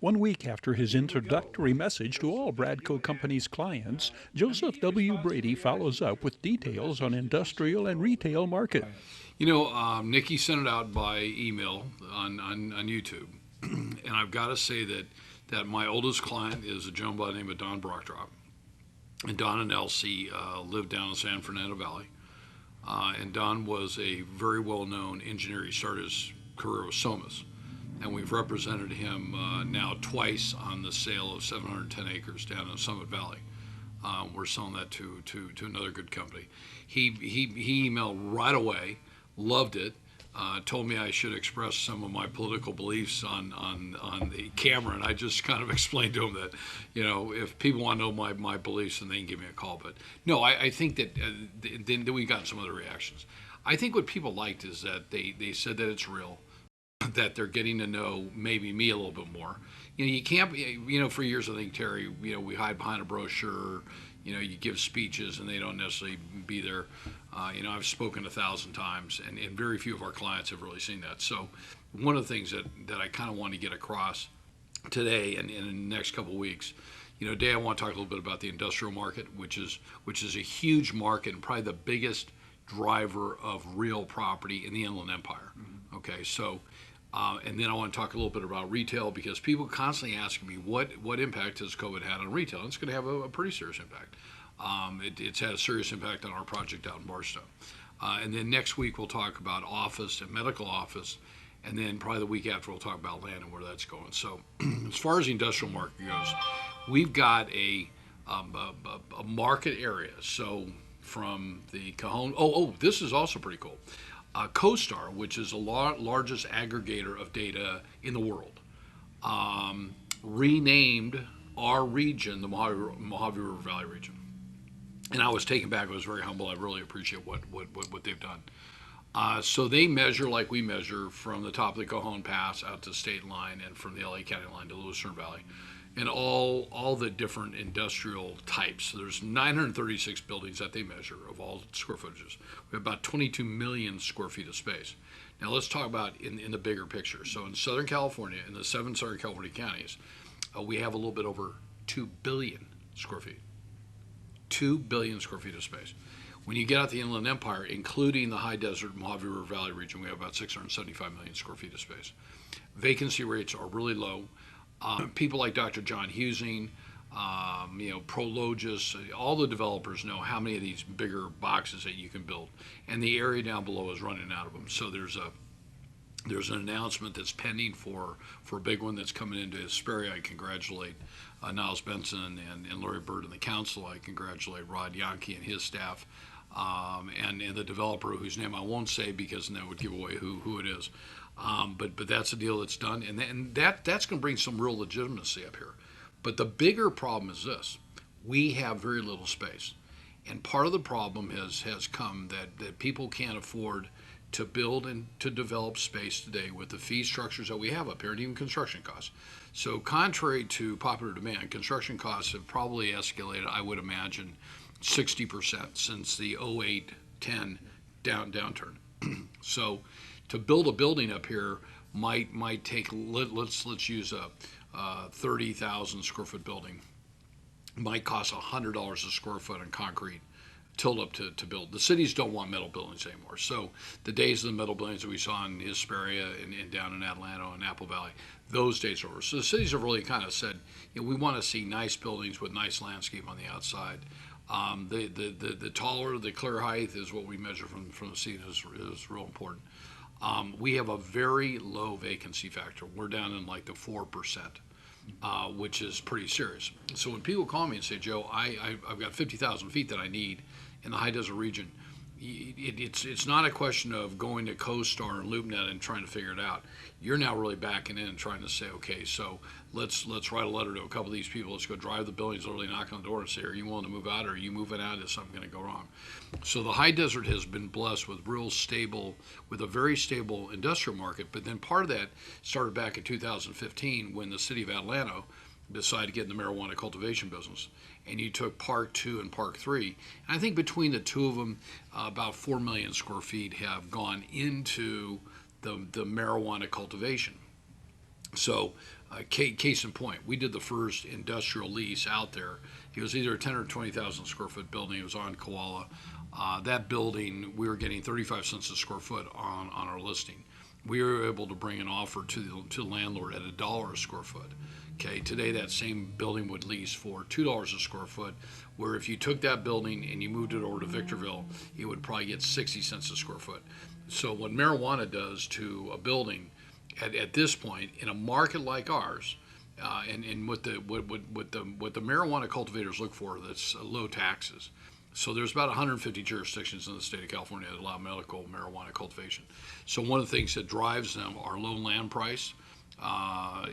1 week after his introductory message to all Bradco Companies clients, Joseph W. Brady follows up with details on industrial and retail market. Nikki sent it out by email on YouTube, and I've got to say that my oldest client is a gentleman by the name of Don Brockdrop, and Don and Elsie lived down in San Fernando Valley, and Don was a very well-known engineer. He started his career with Somas, and we've represented him now twice on the sale of 710 acres down in Summit Valley. We're selling that to another good company. He emailed right away, loved it, told me I should express some of my political beliefs on the camera, and I just kind of explained to him that, if people want to know my beliefs, then they can give me a call. But no, I think that then we got some other reactions. I think what people liked is that they said that it's real, that they're getting to know maybe me a little bit more. You can't, for years I think, Terry, we hide behind a brochure, you give speeches and they don't necessarily be there. I've spoken 1,000 times and very few of our clients have really seen that. So one of the things that I kind of want to get across today and in the next couple of weeks, today I want to talk a little bit about the industrial market, which is a huge market and probably the biggest driver of real property in the Inland Empire. Mm-hmm. Okay, so and then I want to talk a little bit about retail because people constantly ask me what impact has COVID had on retail. And it's going to have a pretty serious impact. It's had a serious impact on our project out in Barstow. And then next week we'll talk about office and medical office. And then probably the week after we'll talk about land and where that's going. So as far as the industrial market goes, we've got a market area. So from the Cajon, this is also pretty cool. CoStar, which is the largest aggregator of data in the world, renamed our region the Mojave River Valley region. And I was taken back. I was very humble. I really appreciate what they've done. So they measure like we measure from the top of the Cajon Pass out to the state line and from the LA County line to the Lucerne Valley. And all the different industrial types. There's 936 buildings that they measure of all square footages. We have about 22 million square feet of space. Now let's talk about in the bigger picture. So in Southern California, in the 7 Southern California counties, we have a little bit over 2 billion square feet. 2 billion square feet of space. When you get out the Inland Empire, including the high desert Mojave River Valley region, we have about 675 million square feet of space. Vacancy rates are really low. People like Dr. John Husing, Prologis, all the developers know how many of these bigger boxes that you can build, and the area down below is running out of them. So there's an announcement that's pending for a big one that's coming into Hesperia. I congratulate Niles Benson and Larry Bird and the council. I congratulate Rod Yankee and his staff, and the developer whose name I won't say because then that would give away who it is. But that's a deal that's done, and that's going to bring some real legitimacy up here. But the bigger problem is this: we have very little space, and part of the problem has come that people can't afford to build and to develop space today with the fee structures that we have up here, and even construction costs. So contrary to popular demand, construction costs have probably escalated, I would imagine, 60% since the 08-10 downturn. So to build a building up here might take, let's use a 30,000 square foot building. Might cost $100 a square foot on concrete tilt up to build. The cities don't want metal buildings anymore. So the days of the metal buildings that we saw in Hesperia and down in Atlanta and Apple Valley, those days are over. So the cities have really kind of said, we want to see nice buildings with nice landscape on the outside. The taller, the clear height is what we measure from the seat is real important. We have a very low vacancy factor. We're down in like the 4%, which is pretty serious. So when people call me and say, Joe, I've got 50,000 feet that I need in the high desert region, it's not a question of going to CoStar and LoopNet and trying to figure it out. You're now really backing in and trying to say, okay, so let's write a letter to a couple of these people. Let's go drive the buildings, literally knock on the door and say, are you willing to move out, or are you moving out? Is something going to go wrong? So the high desert has been blessed with a very stable industrial market. But then part of that started back in 2015 when the city of Atlanta decided to get in the marijuana cultivation business. And you took Park 2 and Park 3. And I think between the two of them, about 4 million square feet have gone into the marijuana cultivation. So Case in point, we did the first industrial lease out there. It was either a 10 or 20,000 square foot building. It was on Koala. That building, we were getting 35 cents a square foot on our listing. We were able to bring an offer to the landlord at $1 a square foot. Okay, today that same building would lease for $2 a square foot, where if you took that building and you moved it over to Victorville, it would probably get 60 cents a square foot. So what marijuana does to a building at this point in a market like ours, and what the marijuana cultivators look for, that's low taxes. So there's about 150 jurisdictions in the state of California that allow medical marijuana cultivation. So one of the things that drives them are low land price.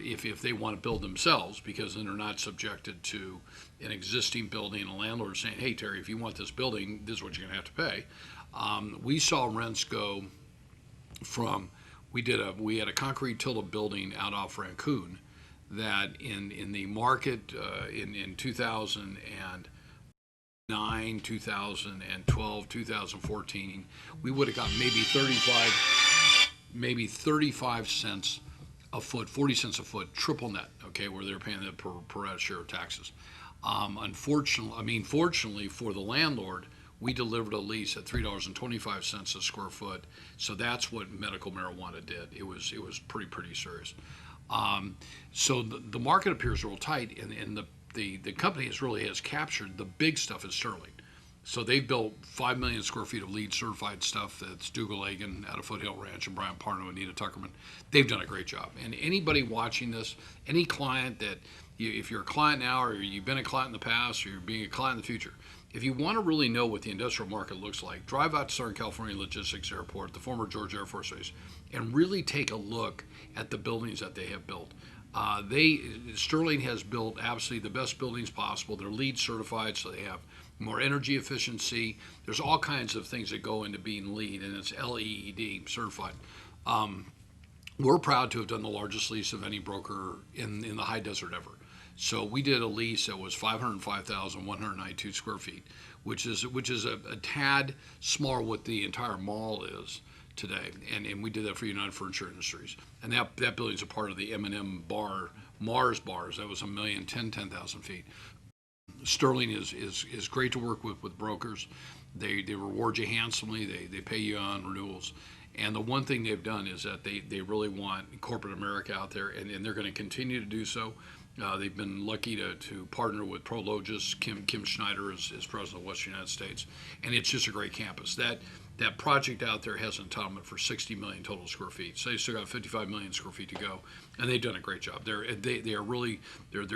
If they want to build themselves, because then they're not subjected to an existing building and a landlord saying, hey, Terry, if you want this building, this is what you're going to have to pay. We saw rents go from, we had a concrete tilt building out off Rancun that in the market in 2009, 2012, 2014, we would have got maybe 35 cents a foot, 40 cents a foot, triple net, okay, where they're paying the per share of taxes. Fortunately for the landlord, we delivered a lease at $3.25 a square foot. So that's what medical marijuana did. It was pretty serious. So the market appears real tight, and the company has captured the big stuff in Sterling. So they've built 5 million square feet of LEED certified stuff. That's Dougal Egan out of Foothill Ranch and Brian Parno and Anita Tuckerman. They've done a great job. And anybody watching this, any client that, if you're a client now or you've been a client in the past or you're being a client in the future, if you want to really know what the industrial market looks like, drive out to Southern California Logistics Airport, the former George Air Force Base, and really take a look at the buildings that they have built. Sterling has built absolutely the best buildings possible. They're LEED certified, so they have more energy efficiency. There's all kinds of things that go into being LEED, and it's LEED certified. We're proud to have done the largest lease of any broker in the high desert ever. So we did a lease that was 505,192 square feet, which is a tad smaller what the entire mall is today, and we did that for United Furniture Industries, and that building's a part of the M&M bar, Mars bars. That was 10,000 feet. Sterling is great to work with brokers. They reward you handsomely. They pay you on renewals. And the one thing they've done is that they really want corporate America out there, and they're going to continue to do so. They've been lucky to partner with Prologis. Kim Schneider is president of Western United States, and it's just a great campus. That project out there has an entitlement for 60 million total square feet. So they still got 55 million square feet to go, and they've done a great job. They're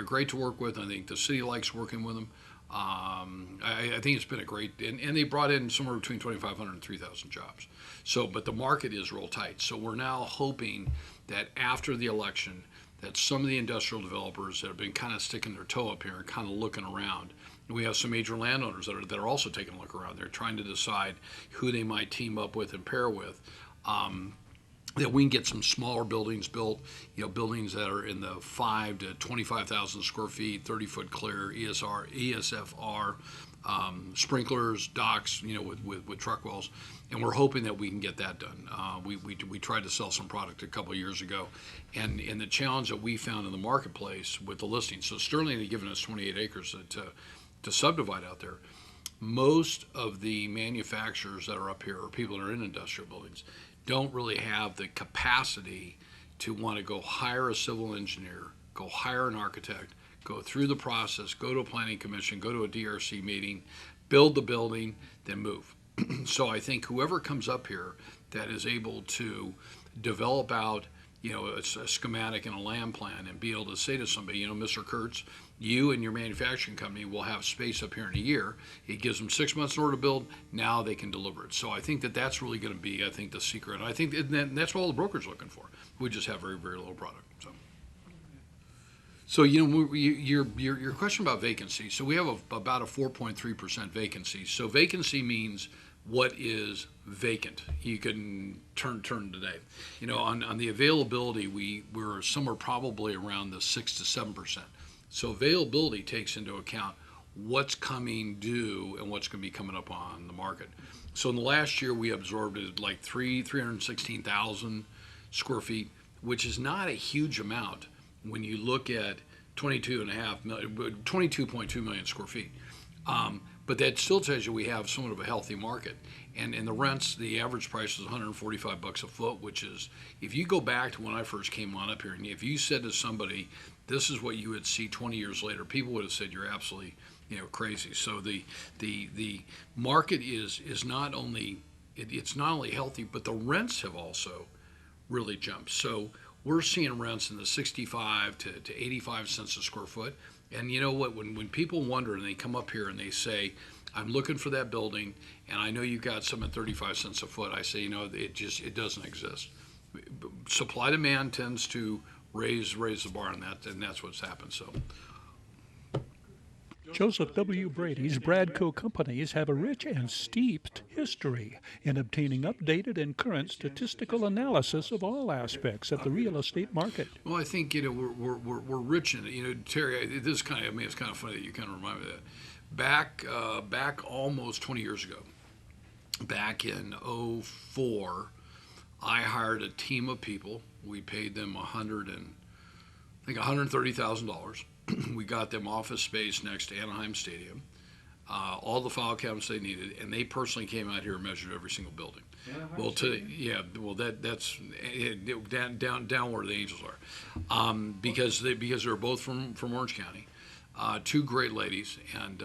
great to work with. I think the city likes working with them. I think it's been a great, and they brought in somewhere between 2,500 and 3,000 jobs. So, but the market is real tight. So we're now hoping that after the election, that some of the industrial developers that have been kind of sticking their toe up here and kind of looking around, and we have some major landowners that are also taking a look around. They're trying to decide who they might team up with and pair with. That we can get some smaller buildings built, buildings that are in the 5 to 25,000 square feet, 30-foot clear, ESFR, sprinklers, docks, with truck wells, and we're hoping that we can get that done. We tried to sell some product a couple of years ago, and the challenge that we found in the marketplace with the listing. So Sterling had given us 28 acres to subdivide out there. Most of the manufacturers that are up here, or people that are in industrial buildings, don't really have the capacity to want to go hire a civil engineer, go hire an architect, go through the process, go to a planning commission, go to a DRC meeting, build the building, then move. So I think whoever comes up here that is able to develop out a schematic and a land plan and be able to say to somebody, Mr. Kurtz, you and your manufacturing company will have space up here in a year. It gives them 6 months in order to build. Now they can deliver it. So I think that's really going to be, the secret. And I think that's what all the brokers are looking for. We just have very, very little product. So your question about vacancy. So we have about a 4.3% vacancy. So vacancy means what is vacant. You can turn today. On the availability, we're somewhere probably around the 6 to 7%. So availability takes into account what's coming due and what's going to be coming up on the market. So in the last year, we absorbed like 316,000 square feet, which is not a huge amount when you look at 22.2 million square feet. But that still tells you we have somewhat of a healthy market. And the rents, the average price is $145 a foot, which is, if you go back to when I first came on up here, and if you said to somebody, this is what you would see 20 years later, people would have said you're absolutely, crazy. So the market is not only, it's not only healthy, but the rents have also really jumped. So we're seeing rents in the 65 to 85 cents a square foot. And you know what? When people wonder and they come up here and they say, I'm looking for that building, and I know you got some at 35 cents a foot, I say, it doesn't exist. Supply demand tends to raise the bar on that, and that's what's happened. So. Joseph W. Brady's Bradco Companies have a rich and steeped history in obtaining updated and current statistical analysis of all aspects of the real estate market. Well, I think we're rich in it. Terry, this is kind of, it's kind of funny that you kind of remind me of that. Back almost 20 years ago, back in '04, I hired a team of people. We paid them $130,000. We got them office space next to Anaheim Stadium, all the file cabinets they needed, and they personally came out here and measured every single building. That's down where the Angels are, because they're both from Orange County, two great ladies, and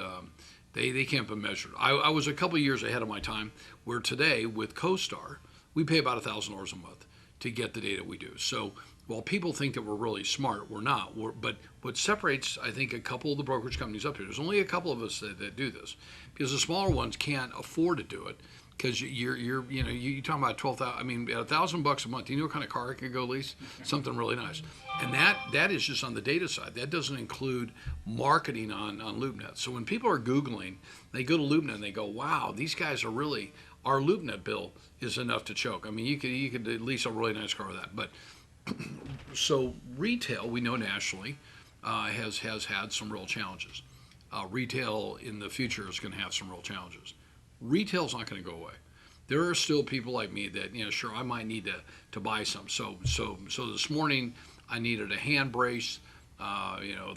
they came up and measured. I was a couple of years ahead of my time, where today with CoStar we pay about $1,000 a month to get the data we do. So while people think that we're really smart, we're not. But what separates, I think, a couple of the brokerage companies up here, there's only a couple of us that do this, because the smaller ones can't afford to do it. Because you're talking about 12,000. I mean, at $1,000 a month, do you know what kind of car I could go lease? Something really nice. And that is just on the data side. That doesn't include marketing on LoopNet. So when people are Googling, they go to LoopNet and they go, wow, these guys are really, our LoopNet bill is enough to choke. I mean, you could lease a really nice car with that. But so retail, we know nationally, has had some real challenges. Retail in the future is going to have some real challenges. Retail's not going to go away. There are still people like me that, sure, I might need to buy some. So this morning I needed a hand brace.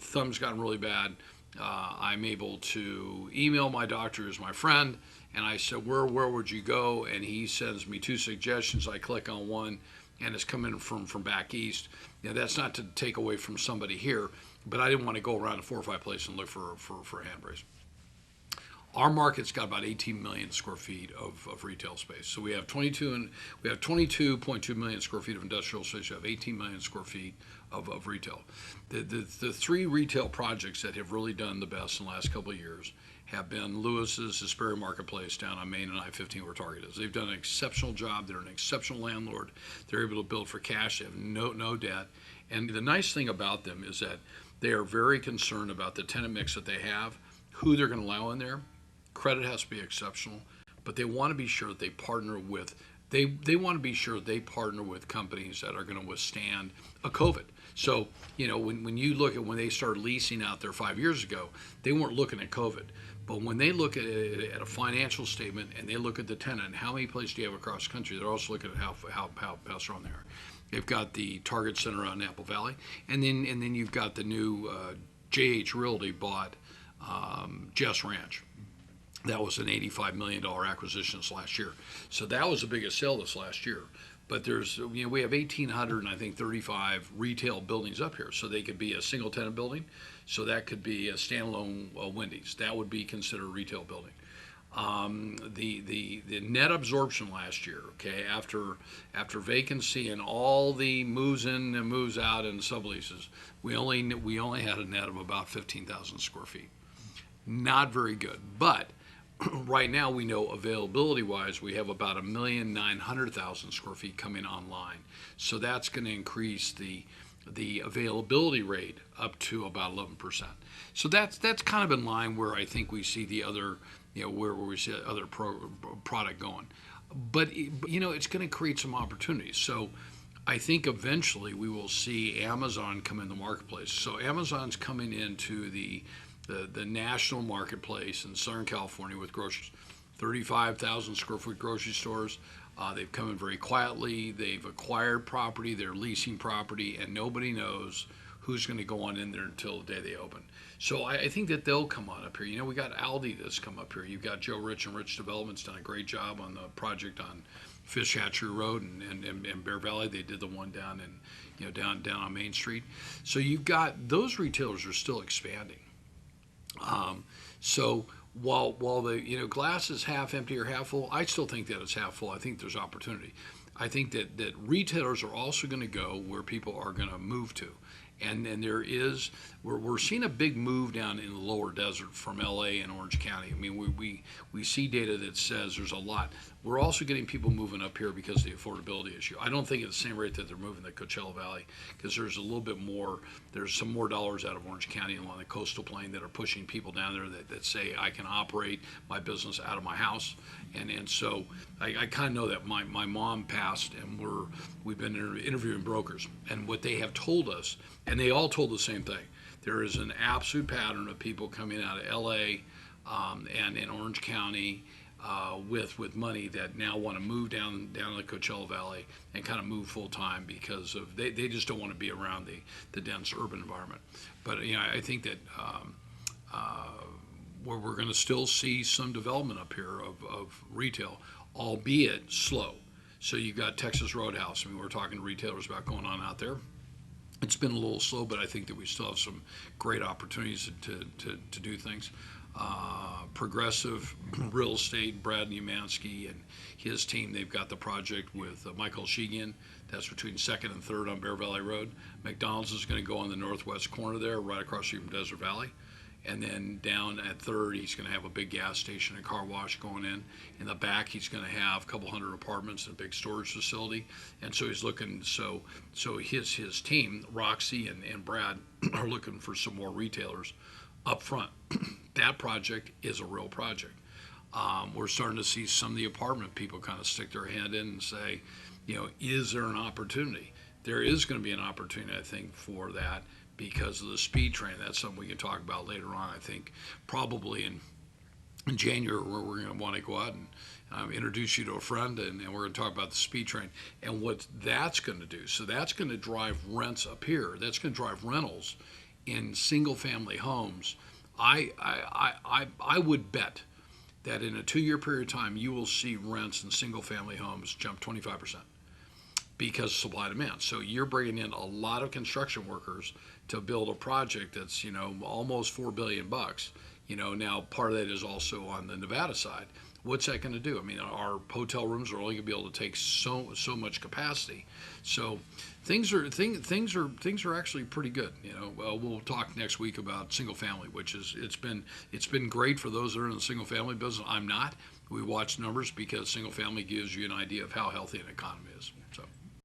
Thumb's gotten really bad. I'm able to email my doctor, who's my friend, and I said, where would you go? And he sends me two suggestions. I click on one, and it's coming from back east. That's not to take away from somebody here, but I didn't want to go around to 4 or 5 places and look for a hand brace. Our market's got about 18 million square feet of retail space. So we have 22.2 million square feet of industrial space. We have 18 million square feet of retail. The three retail projects that have really done the best in the last couple of years have been Lewis's Hesperia Marketplace down on Main and I-15 where Target is. They've done an exceptional job. They're an exceptional landlord. They're able to build for cash. They have no debt. And the nice thing about them is that they are very concerned about the tenant mix that they have, who they're going to allow in there. Credit has to be exceptional, but they want to be sure that they partner with companies that are going to withstand a COVID. So, when you look at when they started leasing out there 5 years ago, they weren't looking at COVID. But when they look at a financial statement and they look at the tenant and how many places do you have across the country, they're also looking at how strong they are. They've got the Target Center out in Apple Valley, and then you've got the new JH Realty bought Jess Ranch. That was an $85 million acquisition this last year. So that was the biggest sale this last year. But we have 1,835 retail buildings up here. So they could be a single tenant building. So that could be a standalone Wendy's. That would be considered a retail building. The net absorption last year, okay, after vacancy and all the moves in and moves out and subleases, we only had a net of about 15,000 square feet. Not very good, but right now we know availability-wise we have about 1,900,000 square feet coming online. So that's going to increase the availability rate up to about 11%. So that's kind of in line where I think we see the other, where we see other product going. But it's going to create some opportunities. So I think eventually we will see Amazon come in the marketplace. So Amazon's coming into the national marketplace in Southern California with groceries, 35,000 square foot grocery stores. They've come in very quietly. They've acquired property. They're leasing property, and nobody knows who's going to go on in there until the day they open. So I think that they'll come on up here. You know, we got Aldi that's come up here. You've got Joe Rich and Rich Development's done a great job on the project on Fish Hatchery Road and Bear Valley. They did the one down in, you know, down on Main Street. So you've got those retailers are still expanding. So while the, you know, glass is half empty or half full, I still think that it's half full. I think there's opportunity. I think that retailers are also going to go where people are going to move to. And there is, we're seeing a big move down in the lower desert from LA and Orange County. I mean, we see data that says there's a lot. We're also getting people moving up here because of the affordability issue. I don't think at the same rate that they're moving the Coachella Valley, because there's a little bit more, there's some more dollars out of Orange County along the coastal plain that are pushing people down there that say, I can operate my business out of my house. And so I kind of know that my mom passed, and we've been interviewing brokers, and what they have told us, and they all told the same thing. There is an absolute pattern of people coming out of LA and in Orange County with money that now want to move down the Coachella Valley and kind of move full time because of they just don't want to be around the dense urban environment. But you know, I think that where we're going to still see some development up here of retail, albeit slow. So you've got Texas Roadhouse. I mean, we're talking to retailers about going on out there. It's been a little slow, but I think that we still have some great opportunities to do things. Progressive Real Estate, Brad Newmansky and his team, they've got the project with Michael Sheegan. That's between 2nd and 3rd on Bear Valley Road. McDonald's is going to go on the northwest corner there, right across the street from Desert Valley. And then down at 3rd, he's going to have a big gas station and car wash going in. In the back, he's going to have a couple hundred apartments and a big storage facility. And so he's looking, so his team, Roxy and Brad, are looking for some more retailers up front. That project is a real project. We're starting to see some of the apartment people kind of stick their hand in and say, you know, is there an opportunity? There is going to be an opportunity, I think, for that, because of the speed train. That's something we can talk about later on. I think probably in January, where we're going to want to go out and introduce you to a friend, and we're going to talk about the speed train and what that's going to do. So that's going to drive rents up here. That's going to drive rentals in single-family homes. I would bet that in a 2-year period of time, you will see rents in single-family homes jump 25%. Because supply and demand. So you're bringing in a lot of construction workers to build a project that's, you know, almost $4 billion. You know, now part of that is also on the Nevada side. What's that going to do? I mean, our hotel rooms are only going to be able to take so much capacity. So things are actually pretty good. You know, we'll talk next week about single family, which is it's been great for those that are in the single family business. I'm not. We watch numbers because single family gives you an idea of how healthy an economy is. So.